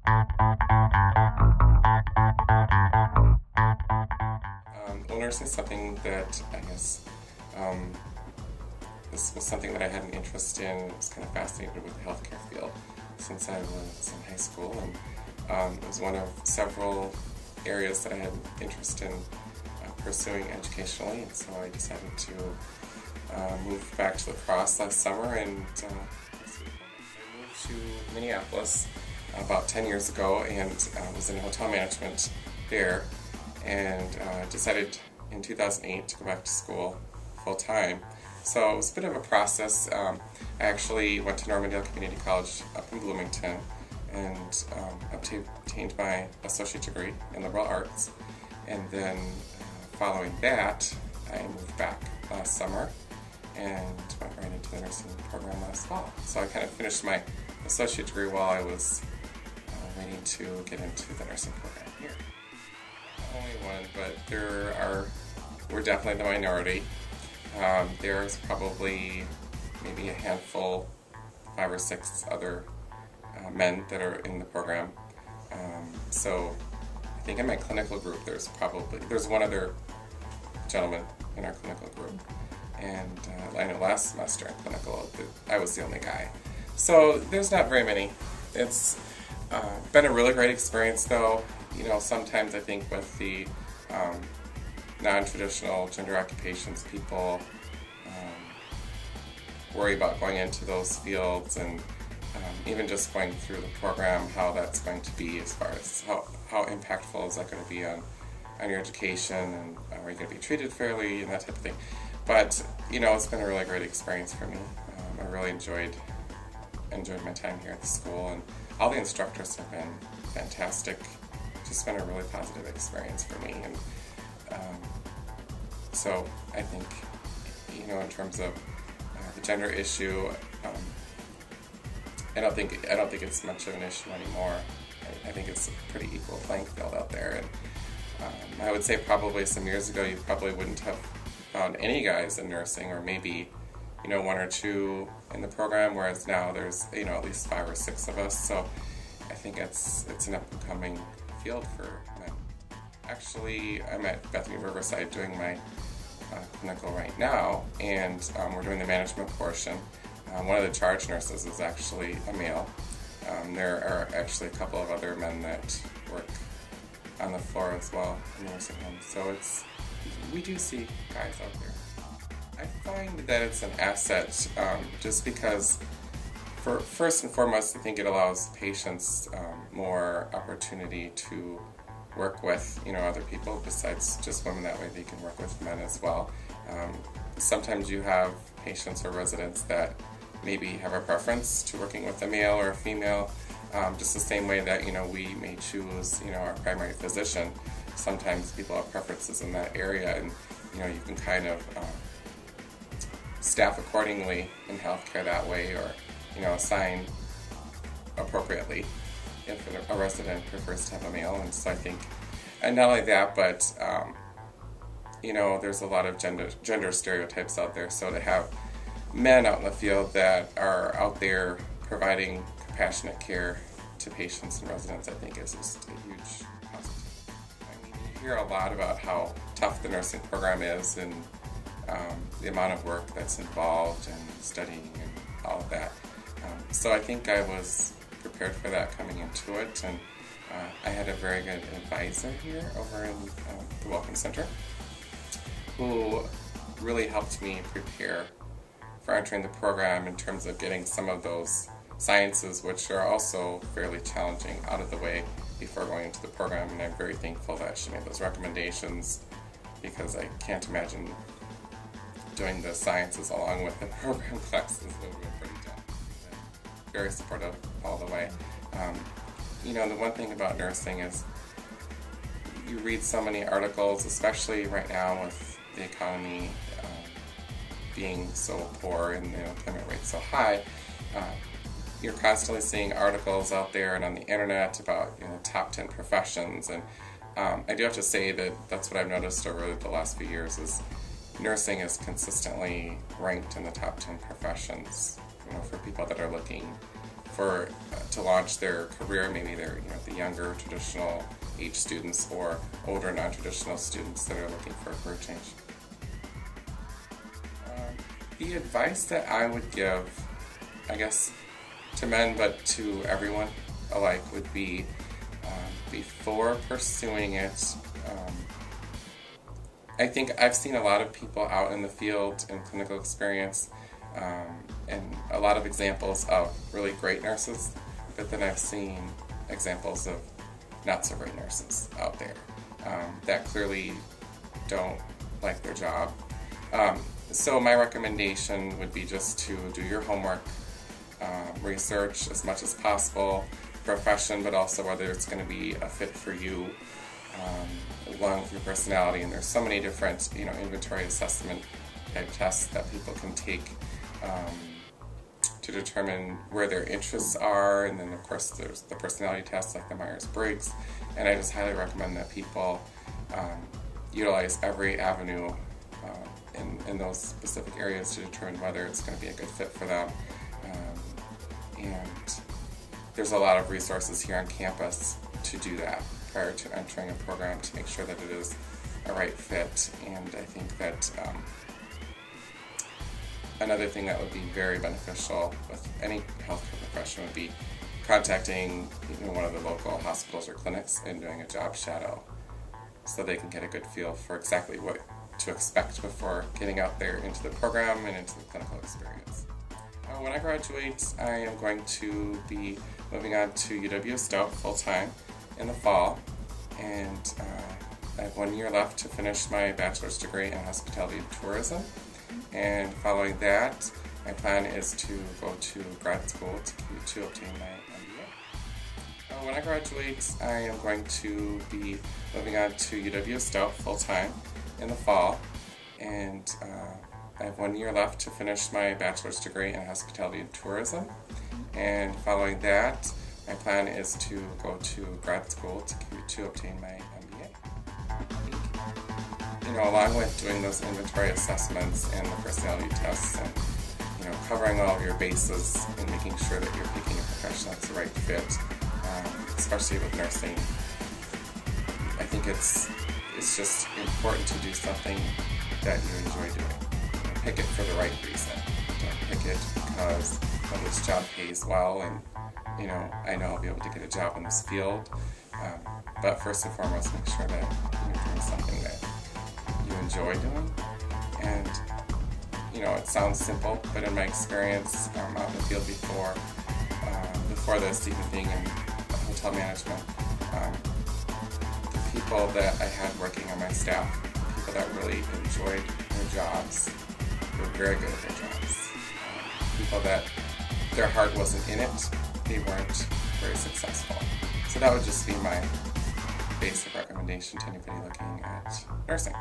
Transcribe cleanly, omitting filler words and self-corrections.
Well, nursing is something that I guess this was something that I had an interest in. I was kind of fascinated with the healthcare field since I was in high school, and it was one of several areas that I had an interest in pursuing educationally, and so I decided to move back to La Crosse last summer, and I moved to Minneapolis about 10 years ago, and was in hotel management there, and decided in 2008 to go back to school full-time. So it was a bit of a process. I actually went to Normandale Community College up in Bloomington and obtained my associate degree in liberal arts, and then following that I moved back last summer and went right into the nursing program last fall. So I kind of finished my associate degree while I was waiting to get into the nursing program here. Not only one, but we're definitely the minority. There's probably maybe a handful, 5 or 6 other men that are in the program. So I think in my clinical group there's one other gentleman in our clinical group, and I know last semester in clinical I was the only guy. So there's not very many. It's been a really great experience though. You know, sometimes I think with the non-traditional gender occupations, people worry about going into those fields, and even just going through the program, how that's going to be as far as how impactful is that going to be on your education, and are you going to be treated fairly and that type of thing. But you know, it's been a really great experience for me. I really enjoyed my time here at the school, and all the instructors have been fantastic. Just been a really positive experience for me, and so I think, you know, in terms of the gender issue, I don't think it's much of an issue anymore. I think it's a pretty equal playing field out there, and I would say probably some years ago you probably wouldn't have found any guys in nursing, or maybe, you know, 1 or 2 in the program, whereas now there's, you know, at least 5 or 6 of us. So I think it's an up and coming field for men. Actually, I'm at Bethany Riverside doing my clinical right now, and we're doing the management portion. One of the charge nurses is actually a male. There are actually a couple of other men that work on the floor as well in nursing homes. So we do see guys out there. I find that it's an asset just because, first and foremost, I think it allows patients more opportunity to work with, you know, other people besides just women. That way they can work with men as well. Sometimes you have patients or residents that maybe have a preference to working with a male or a female, just the same way that, you know, we may choose, you know, our primary physician. Sometimes people have preferences in that area, and, you know, you can kind of staff accordingly in healthcare that way, or, you know, assign appropriately if a resident prefers to have a male. And so I think, and not only that, but you know, there's a lot of gender stereotypes out there. So to have men out in the field that are out there providing compassionate care to patients and residents, I think is just a huge positive. I mean, you hear a lot about how tough the nursing program is, and the amount of work that's involved, and studying and all of that. So I think I was prepared for that coming into it, and I had a very good advisor here over in the Welcome Center who really helped me prepare for entering the program in terms of getting some of those sciences, which are also fairly challenging, out of the way before going into the program. And I'm very thankful that she made those recommendations, because I can't imagine doing the sciences along with the program classes. It would be pretty tough. Very supportive all the way. You know, the one thing about nursing is you read so many articles, especially right now with the economy being so poor and the unemployment rate so high. You're constantly seeing articles out there and on the internet about, you know, top 10 professions, and I do have to say that that's what I've noticed over the last few years is nursing is consistently ranked in the top 10 professions, you know, for people that are looking for to launch their career. Maybe they're the younger traditional age students or older non-traditional students that are looking for a career change. The advice that I would give, I guess, to men but to everyone alike would be before pursuing it. I think I've seen a lot of people out in the field in clinical experience and a lot of examples of really great nurses, but then I've seen examples of not so great nurses out there that clearly don't like their job. So my recommendation would be just to do your homework, research as much as possible, profession, but also whether it's going to be a fit for you, along with your personality. And there's so many different, inventory assessment type tests that people can take to determine where their interests are. And then of course there's the personality tests like the Myers-Briggs. And I just highly recommend that people utilize every avenue in those specific areas to determine whether it's going to be a good fit for them. And there's a lot of resources here on campus to do that prior to entering a program to make sure that it is a right fit. And I think that another thing that would be very beneficial with any healthcare profession would be contacting one of the local hospitals or clinics and doing a job shadow so they can get a good feel for exactly what to expect before getting out there into the program and into the clinical experience. When I graduate, I am going to be moving on to UW-Stout full-time in the fall, and I have 1 year left to finish my bachelor's degree in hospitality and tourism. And following that, my plan is to go to grad school to obtain my MBA. When I graduate, I am going to be moving on to UW-Stout full-time in the fall, and I have 1 year left to finish my bachelor's degree in hospitality and tourism. And following that, my plan is to go to grad school to obtain my MBA. Along with doing those inventory assessments and the personality tests and covering all of your bases and making sure that you're picking a profession that's the right fit, especially with nursing, I think it's just important to do something that you enjoy doing. Pick it for the right reason. Don't pick it because this job pays well and I know I'll be able to get a job in this field. But first and foremost, make sure that you're doing something that you enjoy doing. And it sounds simple, but in my experience out in the field before this, even being in hotel management, the people that I had working on my staff, the people that really enjoyed their jobs, were very good at their jobs. People that their heart wasn't in it, they weren't very successful. So that would just be my basic recommendation to anybody looking at nursing.